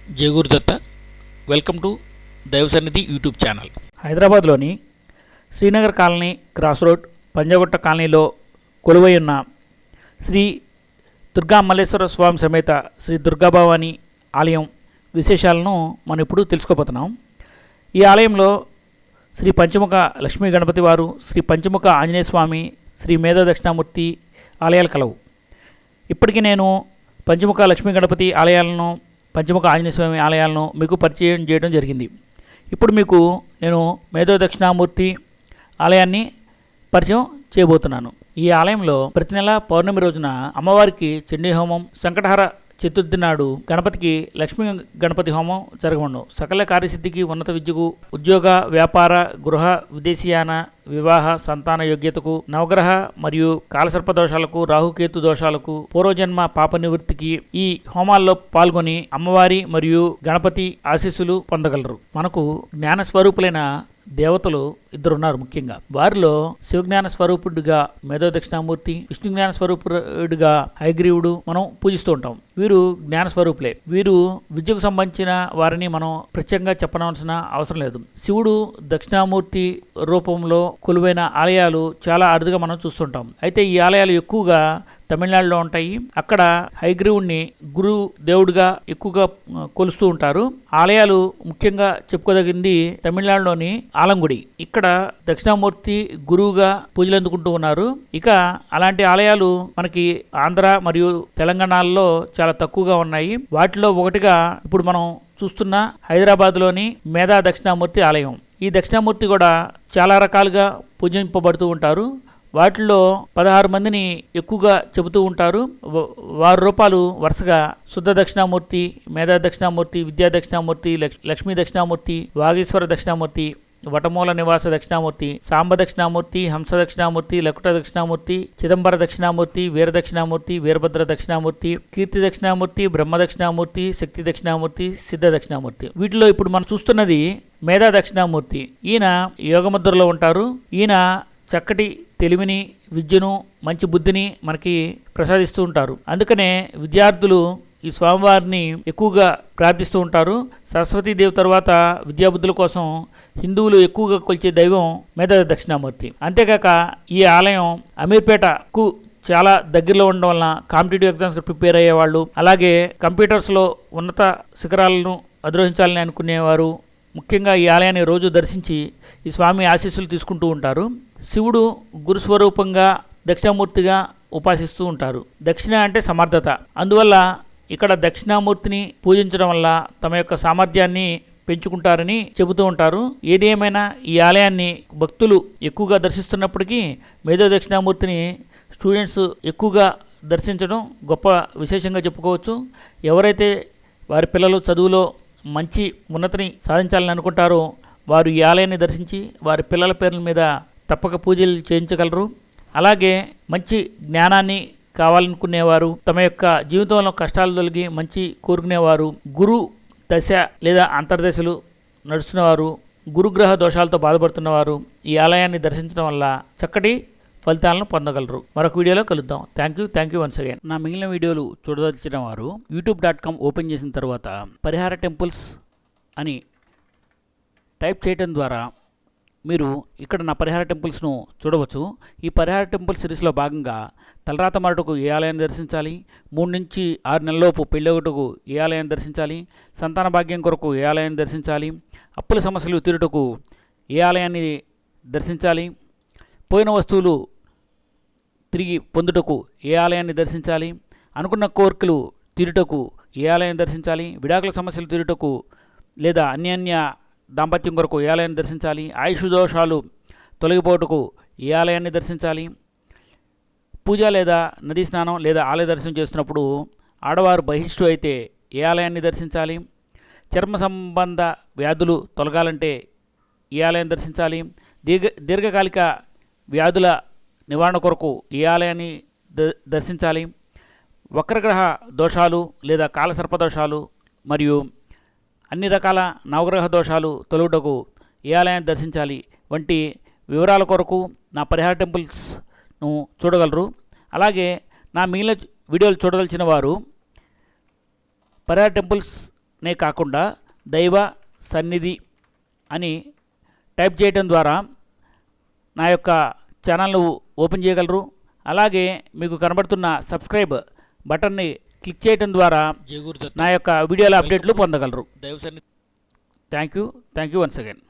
జై Gurudatta. Welcome to దైవ సన్నిధి యూట్యూబ్ ఛానల్. హైదరాబాద్లోని Srinagar colony cross road Panjagutta కాలనీలో కొలువై ఉన్న శ్రీ దుర్గా మల్లేశ్వర స్వామి సమేత శ్రీ దుర్గాభవాని ఆలయం విశేషాలను మనం ఇప్పుడు తెలుసుకోబోతున్నాం. ఈ ఆలయంలో శ్రీ పంచముఖ లక్ష్మీ గణపతి వారు, శ్రీ పంచముఖ ఆంజనేయ స్వామి, శ్రీ మేధా దక్షిణామూర్తి ఆలయాలు కలవు. ఇప్పటికీ నేను పంచముఖ లక్ష్మీ గణపతి ఆలయాలను, పంచముఖ ఆంజనేయ స్వామి ఆలయాలను మీకు పరిచయం చేయడం జరిగింది. ఇప్పుడు మీకు నేను మేధా దక్షిణామూర్తి ఆలయాన్ని పరిచయం చేయబోతున్నాను. ఈ ఆలయంలో ప్రతి నెల పౌర్ణమి రోజున అమ్మవారికి చండీ హోమం, సంకటహర చతుర్థి నాడు గణపతికి లక్ష్మీ గణపతి హోమం జరగబడును. సకల కార్యసిద్ధికి, ఉన్నత విద్యకు, ఉద్యోగ, వ్యాపార, గృహ, విదేశీయాన, వివాహ, సంతాన యోగ్యతకు, నవగ్రహ మరియు కాలసర్ప దోషాలకు, రాహుకేతు దోషాలకు, పూర్వజన్మ పాప నివృత్తికి ఈ హోమాల్లో పాల్గొని అమ్మవారి మరియు గణపతి ఆశీస్సులు పొందగలరు. మనకు జ్ఞాన స్వరూపులైన దేవతలు ఇద్దరున్నారు. ముఖ్యంగా వారిలో శివజ్ఞాన స్వరూపుడిగా మేధా దక్షిణామూర్తి, విష్ణు జ్ఞాన స్వరూపుడిగా హయగ్రీవుడు మనం పూజిస్తూ ఉంటాం. వీరు జ్ఞాన స్వరూపులే. వీరు విద్యకు సంబంధించిన వారిని మనం ప్రత్యేకంగా చెప్పనవలసిన అవసరం లేదు. శివుడు దక్షిణామూర్తి రూపంలో కొలువైన ఆలయాలు చాలా అరుదుగా మనం చూస్తుంటాం. అయితే ఈ ఆలయాలు ఎక్కువగా తమిళనాడులో ఉంటాయి. అక్కడ హయగ్రీవుడిని గురు దేవుడిగా ఎక్కువగా కొలుస్తూ ఉంటారు. ఆలయాలు ముఖ్యంగా చెప్పుకోదగింది తమిళనాడులోని ఆలంగుడి. ఇక్కడ దక్షిణామూర్తి గురువుగా పూజలు అందుకుంటూ ఉన్నారు. ఇక అలాంటి ఆలయాలు మనకి ఆంధ్ర మరియు తెలంగాణలో చాలా తక్కువగా ఉన్నాయి. వాటిలో ఒకటిగా ఇప్పుడు మనం చూస్తున్న హైదరాబాద్లోని మేధా దక్షిణామూర్తి ఆలయం. ఈ దక్షిణామూర్తి కూడా చాలా రకాలుగా పూజింపబడుతూ ఉంటారు. వాటిల్లో 16 మందిని ఎక్కువగా చెబుతూ ఉంటారు. వారి రూపాలు వరుసగా శుద్ధ దక్షిణామూర్తి, మేధా దక్షిణామూర్తి, విద్యా దక్షిణామూర్తి, లక్ష్మీ దక్షిణామూర్తి, వాగీశ్వర దక్షిణామూర్తి, వటమూల నివాస దక్షిణామూర్తి, సాంబ దక్షిణామూర్తి, హంస దక్షిణామూర్తి, లకుట దక్షిణామూర్తి, చిదంబర దక్షిణామూర్తి, వీర దక్షిణామూర్తి, వీరభద్ర దక్షిణామూర్తి, కీర్తి దక్షిణామూర్తి, బ్రహ్మ దక్షిణామూర్తి, శక్తి దక్షిణామూర్తి, సిద్ధ దక్షిణామూర్తి. వీటిలో ఇప్పుడు మనం చూస్తున్నది మేధా దక్షిణామూర్తి. ఈయన యోగముద్రలో ఉంటారు. ఈయన చక్కటి తెలివిని, విద్యను, మంచి బుద్ధిని మనకి ప్రసాదిస్తూ ఉంటారు. అందుకనే విద్యార్థులు ఈ స్వామివారిని ఎక్కువగా ప్రార్థిస్తూ ఉంటారు. సరస్వతీదేవి తర్వాత విద్యాబుద్ధుల కోసం హిందువులు ఎక్కువగా కొలిచే దైవం మేధా దక్షిణామూర్తి. అంతేకాక ఈ ఆలయం అమీర్పేటకు చాలా దగ్గరలో ఉండడం వలన కాంపిటేటివ్ ఎగ్జామ్స్కి ప్రిపేర్ అయ్యేవాళ్ళు, అలాగే కంప్యూటర్స్లో ఉన్నత శిఖరాలను అధిరోహించాలని అనుకునేవారు ముఖ్యంగా ఈ ఆలయాన్ని రోజు దర్శించి ఈ స్వామి ఆశీస్సులు తీసుకుంటూ ఉంటారు. శివుడు గురుస్వరూపంగా దక్షిణామూర్తిగా ఉపాసిస్తూ ఉంటారు. దక్షిణ అంటే సమర్థత. అందువల్ల ఇక్కడ దక్షిణామూర్తిని పూజించడం వల్ల తమ యొక్క సామర్థ్యాన్ని పెంచుకుంటారని చెబుతూ ఉంటారు. ఏది ఏమైనా ఈ ఆలయాన్ని భక్తులు ఎక్కువగా దర్శిస్తున్నప్పటికీ మేధా దక్షిణామూర్తిని స్టూడెంట్స్ ఎక్కువగా దర్శించడం గొప్ప విశేషంగా చెప్పుకోవచ్చు. ఎవరైతే వారి పిల్లలు చదువులో మంచి ఉన్నతిని సాధించాలని అనుకుంటారో వారు ఈ ఆలయాన్ని దర్శించి వారి పిల్లల పేర్ల మీద తప్పక పూజలు చేయించగలరు. అలాగే మంచి జ్ఞానాన్ని కావాలనుకునేవారు, తమ యొక్క జీవితంలో కష్టాలు తొలగి మంచి కోరుకునేవారు, గురు దశ లేదా అంతర్దశలు నడుస్తున్నవారు, గురుగ్రహ దోషాలతో బాధపడుతున్నవారు ఈ ఆలయాన్ని దర్శించడం వల్ల చక్కటి ఫలితాలను పొందగలరు. మరొక వీడియోలో కలుద్దాం. Thank you once again. నా మిగిలిన వీడియోలు చూడదలిచిన వారు youtube.com ఓపెన్ చేసిన తర్వాత పరిహార టెంపుల్స్ అని టైప్ చేయడం ద్వారా మీరు ఇక్కడ నా పరిహార టెంపుల్స్ను చూడవచ్చు. ఈ పరిహార టెంపుల్ సిరీస్లో భాగంగా తలరాత మారుటకు ఏ ఆలయాన్ని దర్శించాలి, 3 నుంచి 6 నెలలలోపు పెళ్ళొకటకు ఏ ఆలయాన్ని దర్శించాలి, సంతాన భాగ్యం కొరకు ఏ ఆలయాన్ని దర్శించాలి, అప్పుల సమస్యలు తీరుటకు ఏ ఆలయాన్ని దర్శించాలి, పోయిన వస్తువులు తిరిగి పొందుటకు ఏ ఆలయాన్ని దర్శించాలి, అనుకున్న కోరికలు తీరుటకు ఏ ఆలయాన్ని దర్శించాలి, విడాకుల సమస్యలు తీరుటకు లేదా అన్యోన్య దాంపత్యం కొరకు ఏ ఆలయాన్ని దర్శించాలి, ఆయుష్ దోషాలు తొలగిపోవటకు ఏ ఆలయాన్ని దర్శించాలి, పూజ లేదా నదీ స్నానం లేదా ఆలయ దర్శనం చేస్తున్నప్పుడు ఆడవారు బహిష్టు అయితే ఏ ఆలయాన్ని దర్శించాలి, చర్మ సంబంధ వ్యాధులు తొలగాలంటే ఏ ఆలయాన్ని దర్శించాలి, దీర్ఘకాలిక వ్యాధుల నివారణ కొరకు ఏ ఆలయాన్ని దర్శించాలి, వక్రగ్రహ దోషాలు లేదా కాలసర్ప దోషాలు మరియు అన్ని రకాల నవగ్రహ దోషాలు తొలగుటకు ఏ ఆలయాన్ని దర్శించాలి వంటి వివరాల కొరకు నా పరిహార టెంపుల్స్ను చూడగలరు. అలాగే నా మిగిలిన వీడియోలు చూడదలిచిన వారు పరిహార టెంపుల్స్ నే కాకుండా దైవ సన్నిధి అని టైప్ చేయడం ద్వారా నా యొక్క ఛానల్ను ఓపెన్ చేయగలరు. అలాగే మీకు కనబడుతున్న సబ్స్క్రైబ్ బటన్ని క్లిక్ చేయడం ద్వారా జై గురుదత్త. నా యొక్క వీడియోల అప్డేట్లు పొందగలరు. దైవ సన్నిధి. Thank you once again.